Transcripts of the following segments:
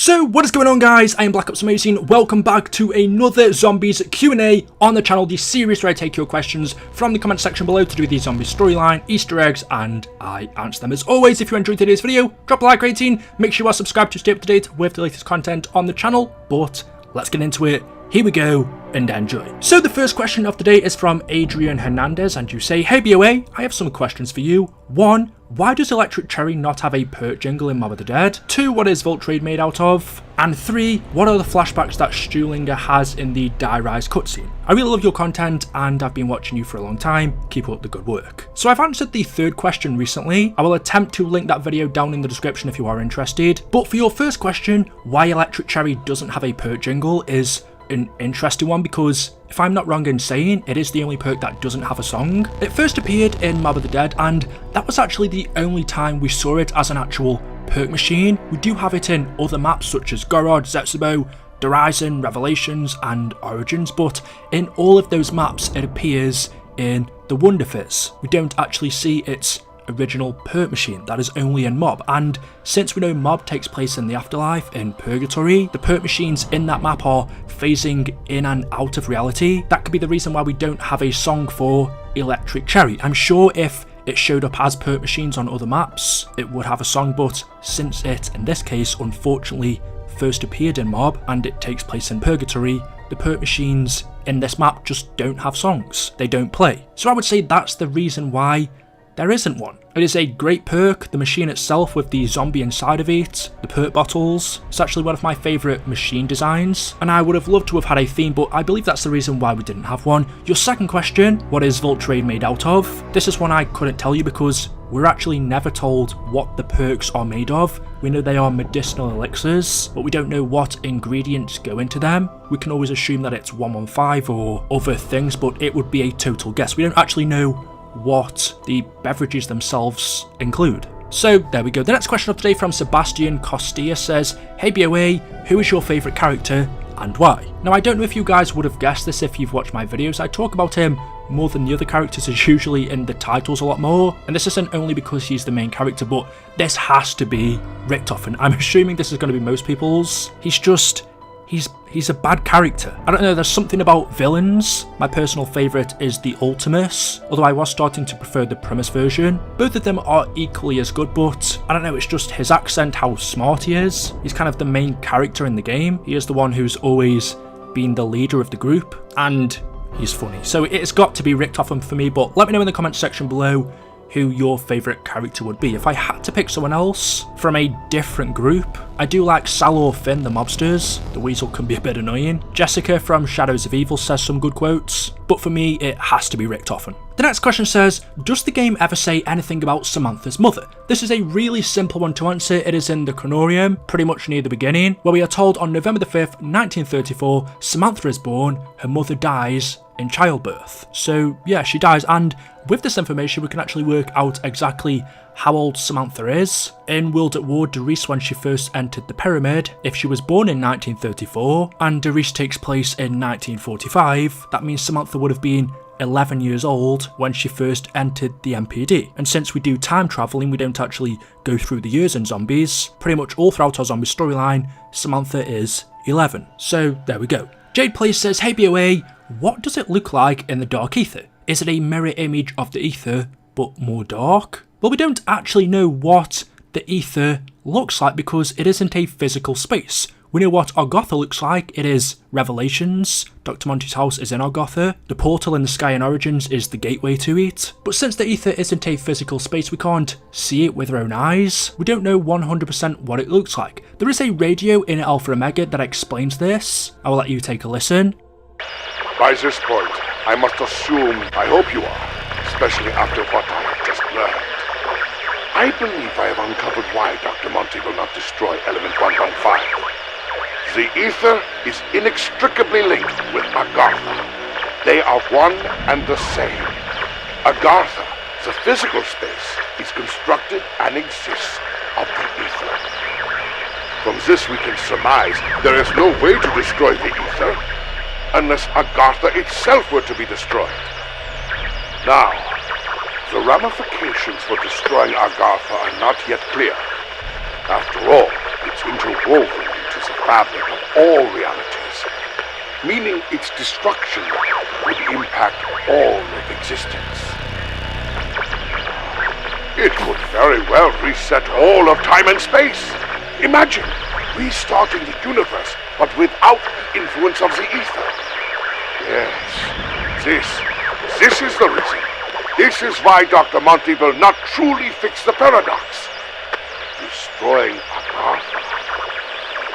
So what is going on, guys? I am Black Ops Amazing. Welcome back to another Zombies Q&A on the channel, the series where I take your questions from the comment section below to do with the zombie storyline, Easter eggs, and I answer them. As always, if you enjoyed today's video, drop a like rating, make sure you are subscribed to stay up to date with the latest content on the channel, but let's get into it. Here we go, and enjoy. So the first question of the day is from Adrian Hernandez, and you say, "Hey BOA, I have some questions for you. 1. Why does Electric Cherry not have a Perk jingle in Mob of the Dead? 2. What is Voltrade made out of? And 3. What are the flashbacks that Stuhlinger has in the Die Rise cutscene? I really love your content and I've been watching you for a long time. Keep up the good work." So I've answered the third question recently. I will attempt to link that video down in the description if you are interested. But for your first question, why Electric Cherry doesn't have a Perk jingle is an interesting one, because if I'm not wrong in saying, it is the only perk that doesn't have a song. It first appeared in Mob of the Dead, and that was actually the only time we saw it as an actual perk machine. We do have it in other maps such as Gorod, Zetsubo, Horizon, Revelations and Origins, but in all of those maps it appears in the Wonder Fizz. We don't actually see its original perk machine. That is only in Mob, and since we know Mob takes place in the afterlife in Purgatory, the perk machines in that map are phasing in and out of reality. That could be the reason why we don't have a song for Electric Cherry. I'm sure if it showed up as perk machines on other maps it would have a song, but since it in this case unfortunately first appeared in Mob and it takes place in Purgatory, the perk machines in this map just don't have songs. They don't play. So I would say that's the reason why there isn't one. It is a great perk, the machine itself with the zombie inside of it, the perk bottles. It's actually one of my favourite machine designs, and I would have loved to have had a theme, but I believe that's the reason why we didn't have one. Your second question, what is Voltrade made out of? This is one I couldn't tell you because we're actually never told what the perks are made of. We know they are medicinal elixirs, but we don't know what ingredients go into them. We can always assume that it's 115 or other things, but it would be a total guess. We don't actually know what the beverages themselves include. So there we go. The next question of the day from Sebastian Costilla says, "Hey BOA, who is your favourite character and why?" Now I don't know if you guys would have guessed this if you've watched my videos. I talk about him more than the other characters, is usually in the titles a lot more, and this isn't only because he's the main character, but this has to be Richtofen. I'm assuming this is going to be most people's. He's a bad character. I don't know, there's something about villains. My personal favourite is the Ultimus, although I was starting to prefer the Primus version. Both of them are equally as good, but I don't know, it's just his accent, how smart he is. He's kind of the main character in the game. He is the one who's always been the leader of the group, and he's funny. So it's got to be Richtofen for me, but let me know in the comment section below who your favourite character would be. If I had to pick someone else from a different group, I do like Sal or Finn, the mobsters. The weasel can be a bit annoying. Jessica from Shadows of Evil says some good quotes, but for me it has to be Richtofen. The next question says, does the game ever say anything about Samantha's mother? This is a really simple one to answer. It is in the Chronorium, pretty much near the beginning, where we are told on November the 5th, 1934, Samantha is born, her mother dies in childbirth. So yeah, she dies, and with this information we can actually work out exactly how old Samantha is. In World at War, Doris, when she first entered the pyramid, if she was born in 1934 and Doris takes place in 1945, that means Samantha would have been 11 years old when she first entered the MPD. And since we do time travelling, we don't actually go through the years in zombies. Pretty much all throughout our zombie storyline, Samantha is 11. So there we go. Jade Place says, "Hey BOA, what does it look like in the Dark Aether? Is it a mirror image of the Aether, but more dark?" Well, we don't actually know what the Aether looks like because it isn't a physical space. We know what Argotha looks like. It is Revelations. Dr. Monty's house is in Argotha. The portal in the sky in Origins is the gateway to it. But since the Aether isn't a physical space, we can't see it with our own eyes. We don't know 100% what it looks like. There is a radio in Alpha Omega that explains this. I will let you take a listen. By this point, I must assume, I hope you are, especially after what I have just learned. I believe I have uncovered why Dr. Monty will not destroy Element 115. The Aether is inextricably linked with Agartha. They are one and the same. Agartha, the physical space, is constructed and exists of the Aether. From this we can surmise there is no way to destroy the Aether unless Agartha itself were to be destroyed. Now, the ramifications for destroying Agartha are not yet clear. After all, it's interwoven into fabric of all realities, meaning its destruction would impact all of existence. It could very well reset all of time and space. Imagine restarting the universe, but without the influence of the Aether. Yes, this is the reason. This is why Dr. Monty will not truly fix the paradox. Destroying Agatha,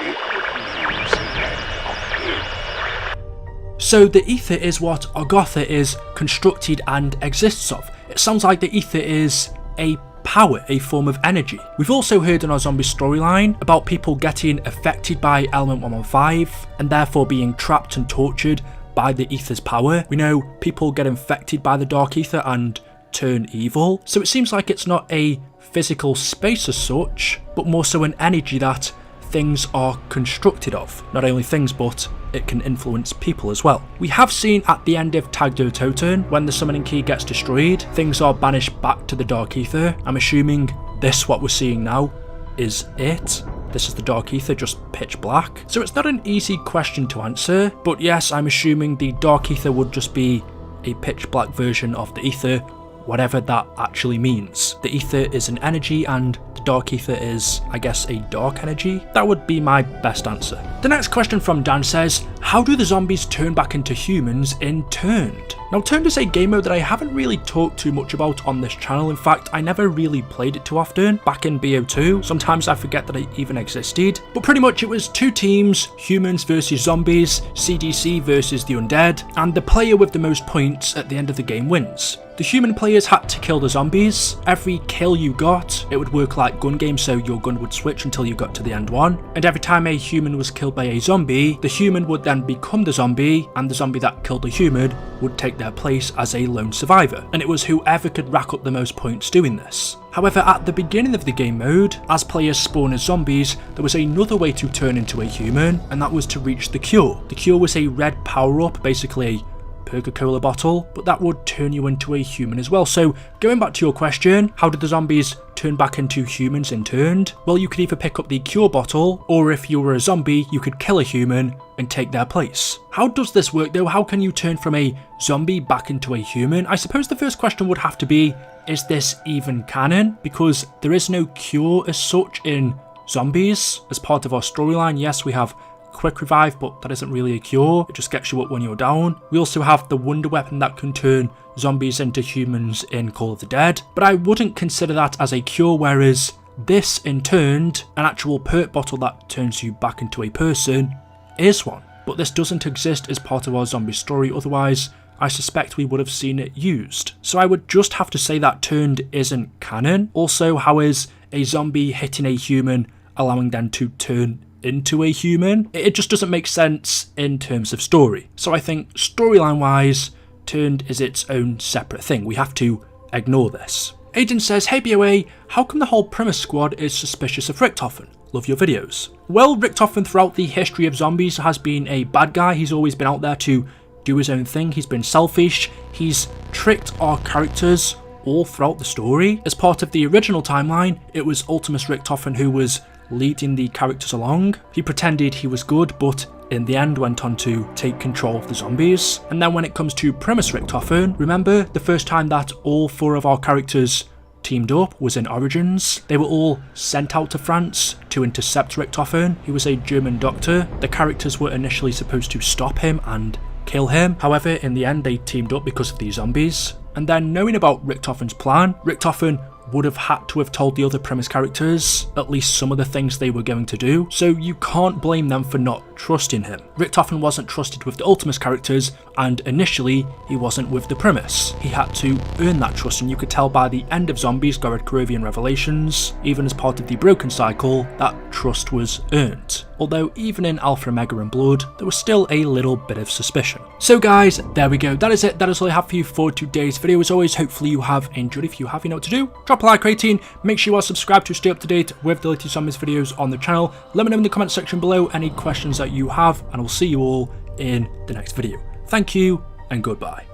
it would mean the end of him. So the Aether is what Agatha is constructed and exists of. It sounds like the Aether is a power, a form of energy. We've also heard in our zombie storyline about people getting affected by element 115 and therefore being trapped and tortured by the Aether's power. We know people get infected by the Dark Aether and turn evil, so it seems like it's not a physical space as such, but more so an energy that things are constructed of. Not only things, but it can influence people as well. We have seen at the end of Tag der Toten, when the summoning key gets destroyed, things are banished back to the Dark Aether. I'm assuming this, what we're seeing now, is it. This is the Dark Aether, just pitch black. So it's not an easy question to answer, but yes, I'm assuming the Dark Aether would just be a pitch black version of the Aether, whatever that actually means. The Aether is an energy and the Dark Aether is, I guess, a dark energy. That would be my best answer. The next question from Dan says, how do the zombies turn back into humans in Turned? Now, Turned is a game mode that I haven't really talked too much about on this channel. In fact, I never really played it too often. Back in BO2, sometimes I forget that it even existed. But pretty much it was two teams, humans versus zombies, CDC versus the undead, and the player with the most points at the end of the game wins. The human players had to kill the zombies. Every kill you got, it would work like gun game, so your gun would switch until you got to the end one. And every time a human was killed by a zombie, the human would then become the zombie, and the zombie that killed the human would take their place as a lone survivor. And it was whoever could rack up the most points doing this. However, at the beginning of the game mode, as players spawn as zombies, there was another way to turn into a human, and that was to reach the cure. The cure was a red power-up, basically a Coca-Cola bottle, but that would turn you into a human as well. So going back to your question, how did the zombies turn back into humans in Turned? Well, you could either pick up the cure bottle, or if you were a zombie, you could kill a human and take their place. How does this work though? How can you turn from a zombie back into a human? I suppose the first question would have to be, is this even canon? Because there is no cure as such in zombies. As part of our storyline, yes, we have quick revive, but that isn't really a cure. It just gets you up when you're down. We also have the wonder weapon that can turn zombies into humans in Call of the Dead, but I wouldn't consider that as a cure, whereas this in Turned, an actual perk bottle that turns you back into a person, is one. But this doesn't exist as part of our zombie story, otherwise I suspect we would have seen it used. So I would just have to say that Turned isn't canon. Also, how is a zombie hitting a human allowing them to turn into a human? It just doesn't make sense in terms of story. So I think storyline wise, Turned is its own separate thing. We have to ignore this. Aiden says, hey BOA, how come the whole Primus squad is suspicious of Richtofen? Love your videos. Well, Richtofen throughout the history of zombies has been a bad guy. He's always been out there to do his own thing. He's been selfish. He's tricked our characters all throughout the story. As part of the original timeline, it was Ultimus Richtofen who was leading the characters along. He pretended he was good, but in the end went on to take control of the zombies. And then when it comes to Primus Richtofen, remember the first time that all 4 of our characters teamed up was in Origins. They were all sent out to France to intercept Richtofen. He was a German doctor. The characters were initially supposed to stop him and kill him. However, in the end they teamed up because of these zombies. And then knowing about Richtofen's plan, Richtofen would have had to have told the other Primus characters at least some of the things they were going to do, so you can't blame them for not trusting him. Richtofen wasn't trusted with the Ultimus characters, and initially he wasn't with the Primus. He had to earn that trust, and you could tell by the end of Zombies, Gorod Korovian Revelations, even as part of the Broken Cycle, that trust was earned. Although even in Alpha, Omega and Blood, there was still a little bit of suspicion. So guys, there we go. That is it. That is all I have for you for today's video. As always, hopefully you have enjoyed. If you have, you know what to do. Drop a like rating. Make sure you are subscribed to stay up to date with the latest Zombies videos on the channel. Let me know in the comment section below any questions that you have, and I'll see you all in the next video. Thank you and goodbye.